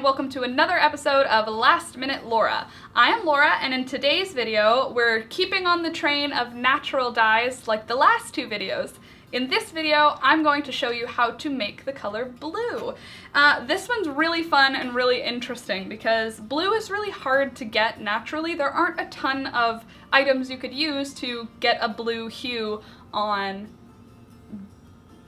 welcome to another episode of Last Minute Laura. I am Laura, and in today's video, we're keeping on the train of natural dyes like the last two videos. In this video, I'm going to show you how to make the color blue. This one's really fun and really interesting because blue is really hard to get naturally. There aren't a ton of items you could use to get a blue hue on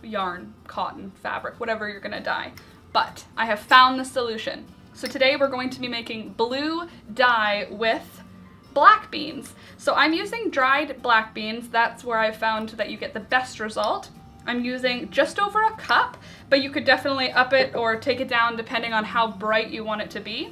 yarn, cotton, fabric, whatever you're gonna dye. But I have found the solution. So today we're going to be making blue dye with black beans. So I'm using dried black beans. That's where I found that you get the best result. I'm using just over a cup, but you could definitely up it or take it down depending on how bright you want it to be.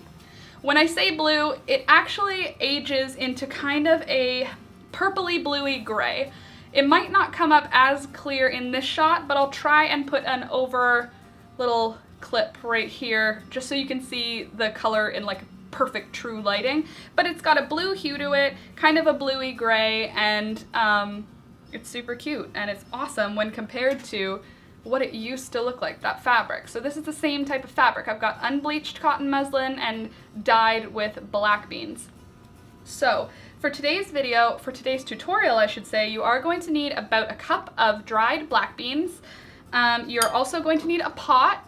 When I say blue, it actually ages into kind of a purpley bluey gray. It might not come up as clear in this shot, but I'll try and put an over little clip right here just so you can see the color in like perfect true lighting. But it's got a blue hue to it, kind of a bluey gray, and it's super cute and it's awesome when compared to what it used to look like, that fabric. So this is the same type of fabric. I've got unbleached cotton muslin and dyed with black beans. So for today's video, for today's tutorial I should say, you are going to need about a cup of dried black beans. You're also going to need a pot,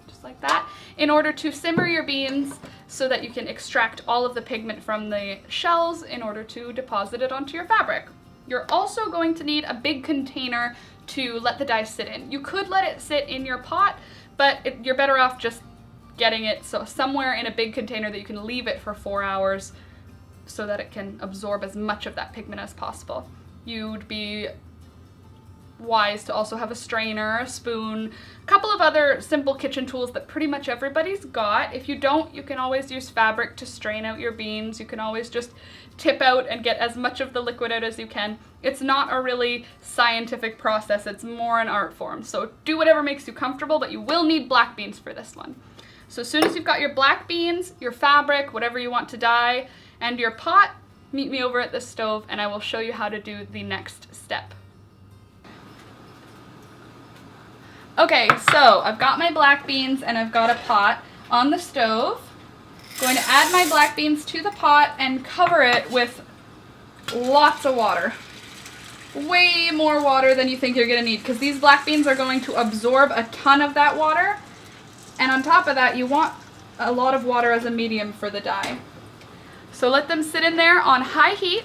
just like that, in order to simmer your beans so that you can extract all of the pigment from the shells in order to deposit it onto your fabric. You're also going to need a big container to let the dye sit in. You could let it sit in your pot, but you're better off just getting it so somewhere in a big container that you can leave it for 4 hours so that it can absorb as much of that pigment as possible. You'd be wise to also have a strainer, a spoon, a couple of other simple kitchen tools that pretty much everybody's got. If you don't, you can always use fabric to strain out your beans. You can always just tip out and get as much of the liquid out as you can. It's not a really scientific process, it's more an art form. So do whatever makes you comfortable, but you will need black beans for this one. So as soon as you've got your black beans, your fabric, whatever you want to dye, and your pot, meet me over at the stove and I will show you how to do the next step. Okay, so I've got my black beans and I've got a pot on the stove. I'm going to add my black beans to the pot and cover it with lots of water. Way more water than you think you're going to need because these black beans are going to absorb a ton of that water. And on top of that, you want a lot of water as a medium for the dye. So let them sit in there on high heat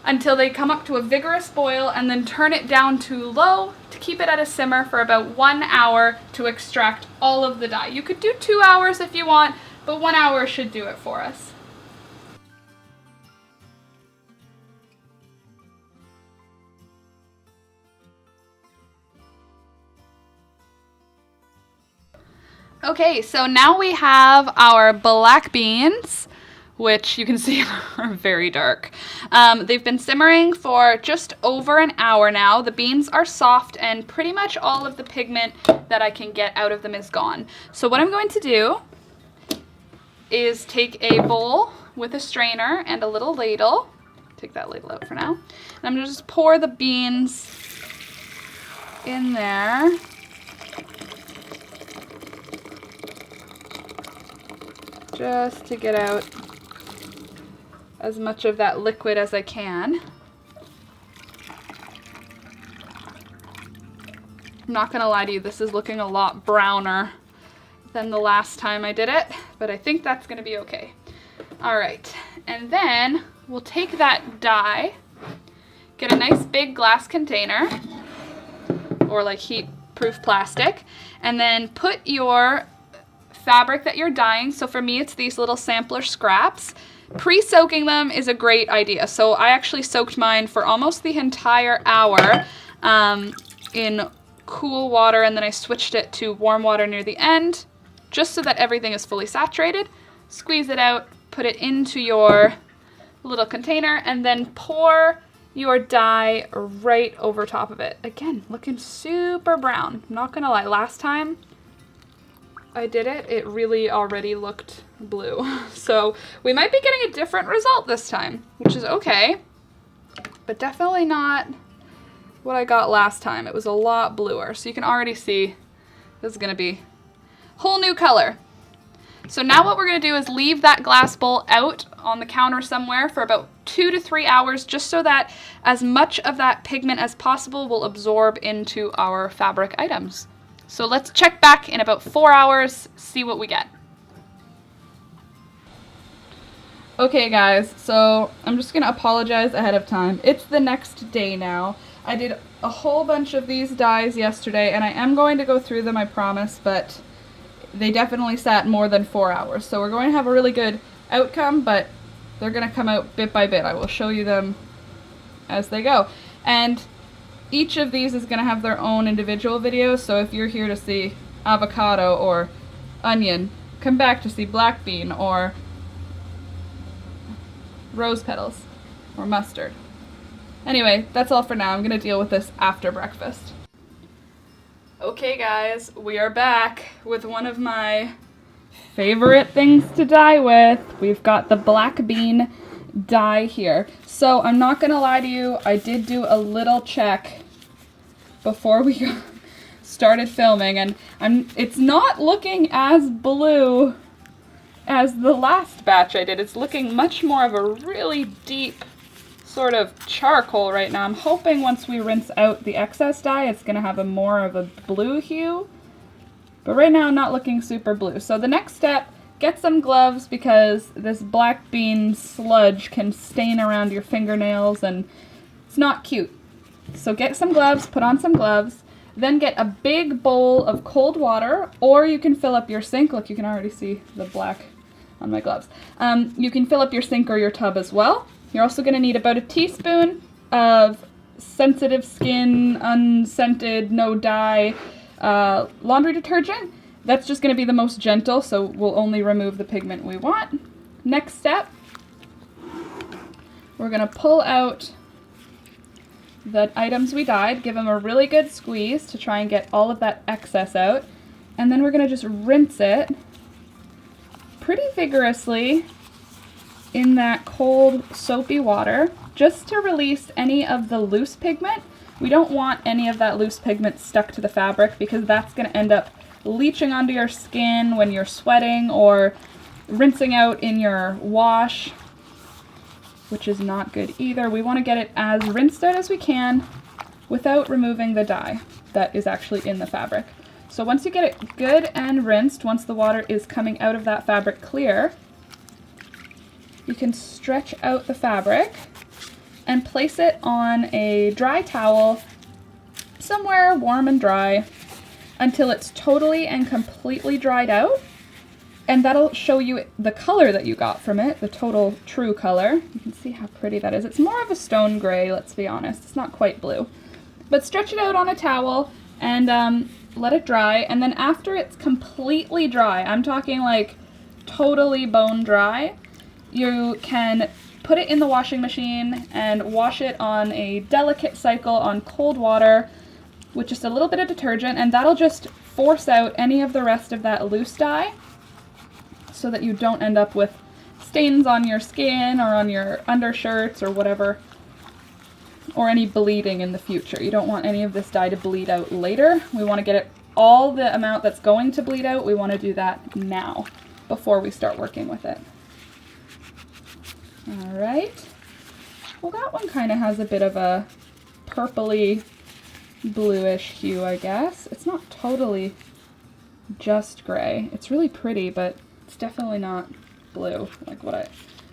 until they come up to a vigorous boil, and then turn it down to low to keep it at a simmer for about 1 hour to extract all of the dye. You could do 2 hours if you want, but 1 hour should do it for us. Okay, so now we have our black beans, which you can see are very dark. They've been simmering for just over an hour now. The beans are soft and pretty much all of the pigment that I can get out of them is gone. So what I'm going to do is take a bowl with a strainer and a little ladle. Take that ladle out for now. And I'm gonna just pour the beans in there. Just to get out as much of that liquid as I can. I'm not gonna lie to you, this is looking a lot browner than the last time I did it, but I think that's gonna be okay. All right, and then we'll take that dye, get a nice big glass container, or like heat-proof plastic, and then put your fabric that you're dyeing, so for me it's these little sampler scraps. Pre-soaking them is a great idea. So I actually soaked mine for almost the entire hour in cool water, and then I switched it to warm water near the end, just so that everything is fully saturated. Squeeze it out, put it into your little container, and then pour your dye right over top of it. Again, looking super brown. I'm not gonna lie, last time I did it, it really already looked blue. So we might be getting a different result this time, which is okay, but definitely not what I got last time. It was a lot bluer. So you can already see this is gonna be a whole new color. So now what we're going to do is leave that glass bowl out on the counter somewhere for about 2 to 3 hours, just so that as much of that pigment as possible will absorb into our fabric items. So let's check back in about 4 hours, see what we get. Okay guys, so I'm just going to apologize ahead of time. It's the next day now. I did a whole bunch of these dyes yesterday, and I am going to go through them, I promise, but they definitely sat more than 4 hours. So we're going to have a really good outcome, but they're going to come out bit by bit. I will show you them as they go. And each of these is going to have their own individual videos, so if you're here to see avocado or onion, come back to see black bean or rose petals or mustard. Anyway, that's all for now. I'm going to deal with this after breakfast. Okay guys, we are back with one of my favorite things to dye with. We've got the black bean dye here. So I'm not gonna lie to you, I did do a little check before we started filming, and it's not looking as blue as the last batch I did. It's looking much more of a really deep sort of charcoal right now. I'm hoping once we rinse out the excess dye, it's going to have a more of a blue hue. But right now, not looking super blue. So the next step, get some gloves, because this black bean sludge can stain around your fingernails and it's not cute. So get some gloves, put on some gloves, then get a big bowl of cold water, or you can fill up your sink. Look, you can already see the black on my gloves. You can fill up your sink or your tub as well. You're also going to need about a teaspoon of sensitive skin, unscented, no dye laundry detergent. That's just going to be the most gentle, so we'll only remove the pigment we want. Next step, we're going to pull out the items we dyed, give them a really good squeeze to try and get all of that excess out, and then we're going to just rinse it pretty vigorously in that cold soapy water, just to release any of the loose pigment. We don't want any of that loose pigment stuck to the fabric, because that's going to end up leaching onto your skin when you're sweating or rinsing out in your wash, which is not good either. We want to get it as rinsed out as we can without removing the dye that is actually in the fabric. So once you get it good and rinsed, once the water is coming out of that fabric clear, you can stretch out the fabric and place it on a dry towel somewhere warm and dry until it's totally and completely dried out. And that'll show you the color that you got from it, the total true color. You can see how pretty that is. It's more of a stone gray, let's be honest. It's not quite blue. But stretch it out on a towel and let it dry. And then after it's completely dry, I'm talking like totally bone dry, you can put it in the washing machine and wash it on a delicate cycle on cold water with just a little bit of detergent, and that'll just force out any of the rest of that loose dye so that you don't end up with stains on your skin or on your undershirts or whatever, or any bleeding in the future. You don't want any of this dye to bleed out later. We want to get it all the amount that's going to bleed out. We want to do that now before we start working with it. Alright, well that one kind of has a bit of a purpley bluish hue, I guess. It's not totally just gray. It's really pretty, but it's definitely not blue like what I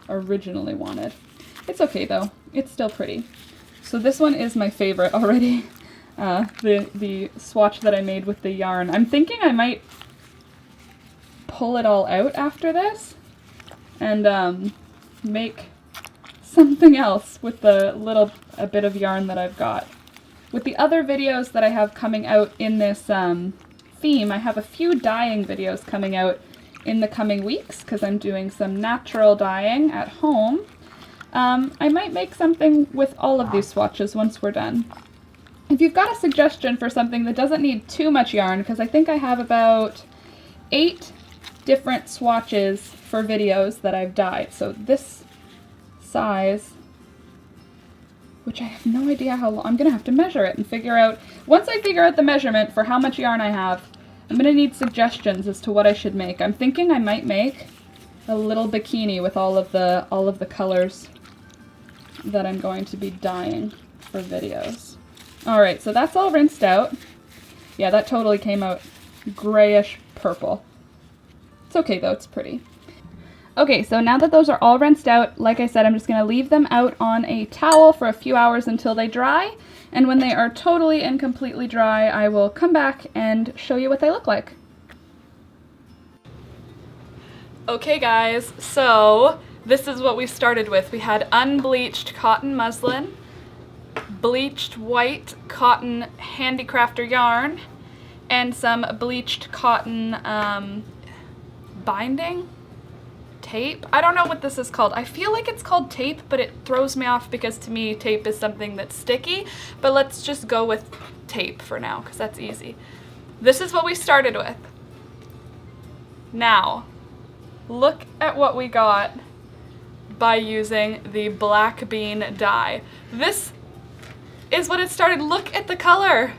originally wanted. It's okay though, it's still pretty. So this one is my favorite already, the swatch that I made with the yarn. I'm thinking I might pull it all out after this and make something else with the a bit of yarn that I've got. With the other videos that I have coming out in this theme, I have a few dyeing videos coming out in the coming weeks because I'm doing some natural dyeing at home. I might make something with all of these swatches once we're done. If you've got a suggestion for something that doesn't need too much yarn, because I think I have about 8 different swatches for videos that I've dyed. So this size, which I have no idea how long, I'm gonna have to measure it and figure out, once I figure out the measurement for how much yarn I have, I'm gonna need suggestions as to what I should make. I'm thinking I might make a little bikini with all of the colors that I'm going to be dyeing for videos. Alright, so that's all rinsed out. Yeah, that totally came out grayish purple. It's okay though, it's pretty. Okay, so now that those are all rinsed out, like I said, I'm just going to leave them out on a towel for a few hours until they dry. And when they are totally and completely dry, I will come back and show you what they look like. Okay guys, so this is what we started with. We had unbleached cotton muslin, bleached white cotton handicrafter yarn, and some bleached cotton binding? Tape? I don't know what this is called. I feel like it's called tape, but it throws me off because to me tape is something that's sticky, but let's just go with tape for now because that's easy. This is what we started with. Now, look at what we got by using the black bean dye. This is what it started. Look at the color.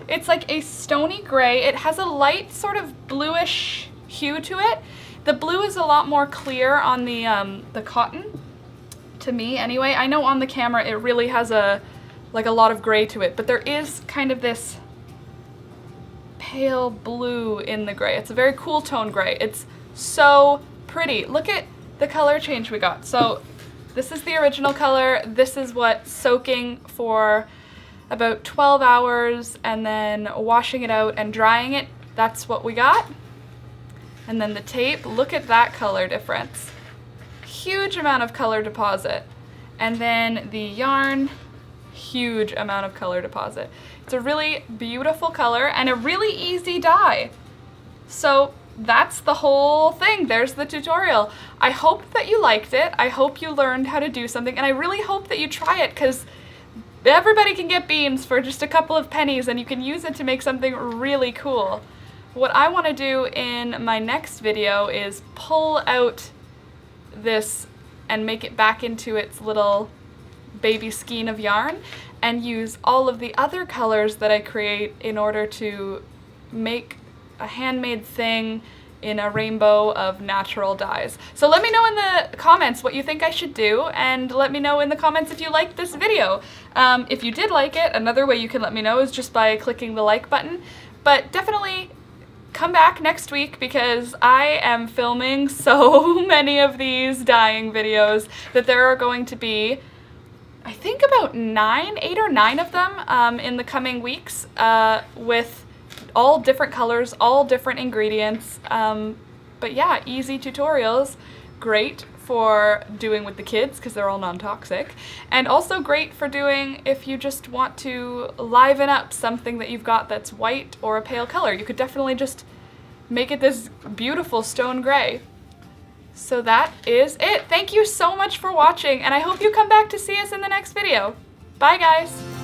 It's like a stony gray. It has a light sort of bluish hue to it. The blue is a lot more clear on the cotton, to me anyway. I know on the camera it really has a lot of gray to it, but there is kind of this pale blue in the gray. It's a very cool tone gray. It's so pretty. Look at the color change we got. So this is the original color. This is what soaking for about 12 hours and then washing it out and drying it. That's what we got. And then the tape, look at that color difference. Huge amount of color deposit. And then the yarn, huge amount of color deposit. It's a really beautiful color and a really easy dye. So that's the whole thing. There's the tutorial. I hope that you liked it. I hope you learned how to do something, and I really hope that you try it because everybody can get beans for just a couple of pennies and you can use it to make something really cool. What I want to do in my next video is pull out this and make it back into its little baby skein of yarn and use all of the other colors that I create in order to make a handmade thing in a rainbow of natural dyes. So let me know in the comments what you think I should do, and let me know in the comments if you liked this video. If you did like it, another way you can let me know is just by clicking the like button, but definitely come back next week because I am filming so many of these dyeing videos that there are going to be, I think about 8 or 9 of them in the coming weeks with all different colors, all different ingredients, but yeah, easy tutorials, great for doing with the kids because they're all non-toxic, and also great for doing if you just want to liven up something that you've got that's white or a pale color. You could definitely just make it this beautiful stone gray. So that is it. Thank you so much for watching, and I hope you come back to see us in the next video. Bye guys!